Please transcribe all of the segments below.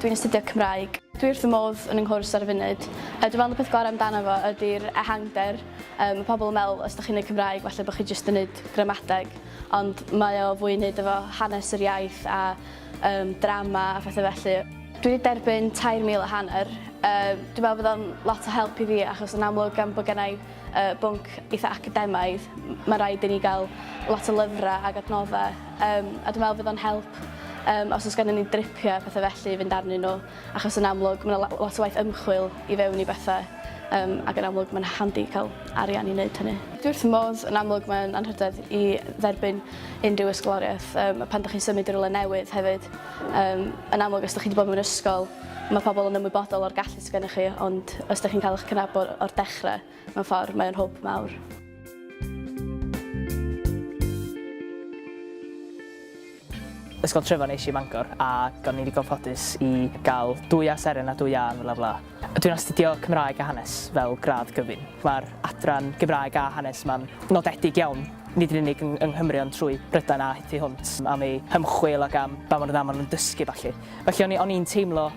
Dwi'n astudio Cymraeg. Dwi wrth fy modd yn nghwrs ar y funud. Dwi'n meddwl y peth gorau amdano fo ydy'r ehangder. Mae pobl yn meddwl os ydych chi'n neud Cymraeg, falle bod chi jyst yn neud gramadeg, ond mae o fwy wneud efo hanes yr iaith a drama a phethau felly. Dwi wedi derbyn 3,500. Dwi'n meddwl bod o'n lot o help i fi achos yn amlwg gan bod gennau bwnc eitha academaidd, mae rhaid i ni gael lot o lyfrau ac adnoddau. A dwi'n meddwl bod o'n help os oes gennym ni dripio pethau felly i fynd arnyn nhw, achos yn amlwg mae lot o waith ymchwil i fewn i bethau, ac yn amlwg mae'n handi cael arian i wneud hynny. Dwi wrth fy modd, yn amlwg mae'n anrhydedd i dderbyn unrhyw ysgoloriaeth, pan ydych chi'n symud i rywle newydd hefyd. Yn amlwg, os ydych chi wedi bod mewn ysgol, mae pobl yn ymwybodol o'r gallu sydd gennych chi, ond os ydych chi'n cael eich cynabod o'r dechrau, mewn ffordd mae'n hwb mawr. Ysgol Tryfan eisiau i Mangor a o'n i ddigon ffodus i gael 2 A seren a 2 A yn fla. Dwi'n astudio Cymraeg a hanes fel gradd gyfun. Mae'r adran Gymraeg a hanes ma'n nodedig iawn, nid yn unig yng Nghymru ond trwy Brydain a hyd i hwnt am ei hymchwil ac am ba mor dda maen nhw'n dysgu falle. Felly o'n i'n teimlo,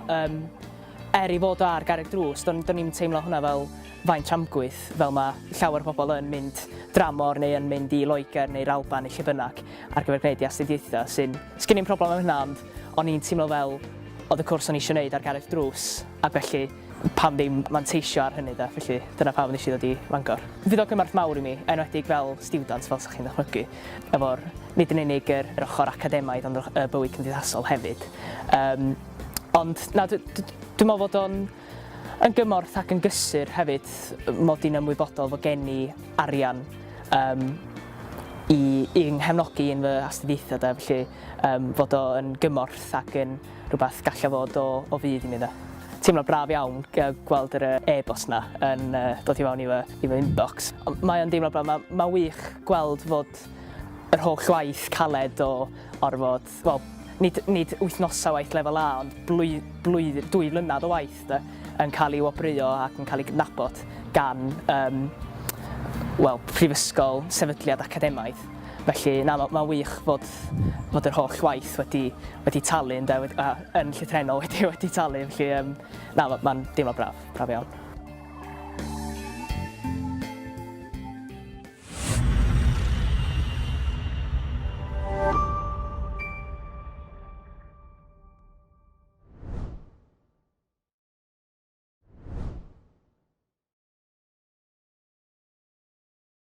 i fod ar garreg drws, do'n i'n teimlo hwnna fel faint tramgwydd, fel mae llawer o bobl yn mynd dramor neu yn mynd i Loegr neu Alban neu lle bynnag ar gyfer gwneud i astudiaethau sy'n sgyn i'n problem am hynna, ond o'n i'n teimlo fel oedd y cwrs o'n i eisiau gwneud ar garreg drws a felly pam ddim manteisio ar hynny da, felly dyna pam nes i ddod i Mangor. Fydd o gymorth mawr i mi, enwedig fel stiwdant fel sy'ch chi'n ddychmygu, efo'r nid yn unig yr ochr academaidd ond y bywyd cymdeithasol hefyd. Ond dwi'n meddwl fod o'n gymorth ac yn gysur hefyd mod i'n ymwybodol fod gen i arian i nghefnogi yn fy astudiaethau, felly fod o'n gymorth ac yn rhywbeth gallai fod o fydd i mi. Teimlo braf iawn gweld yr e-bost na yn dod i fewn i fy inbox. Mae o'n deimlo braf, mae wych gweld fod yr holl waith caled o orfod, wel, nid wythnosau waith lefel A, ond 2 flynedd o waith yn cael ei wobrwyo ac yn cael ei gydnabod gan prifysgol sefydliad academaidd. Felly mae wych fod yr holl waith wedi talu yn llythrennol wedi talu, felly mae'n deimlo braf iawn.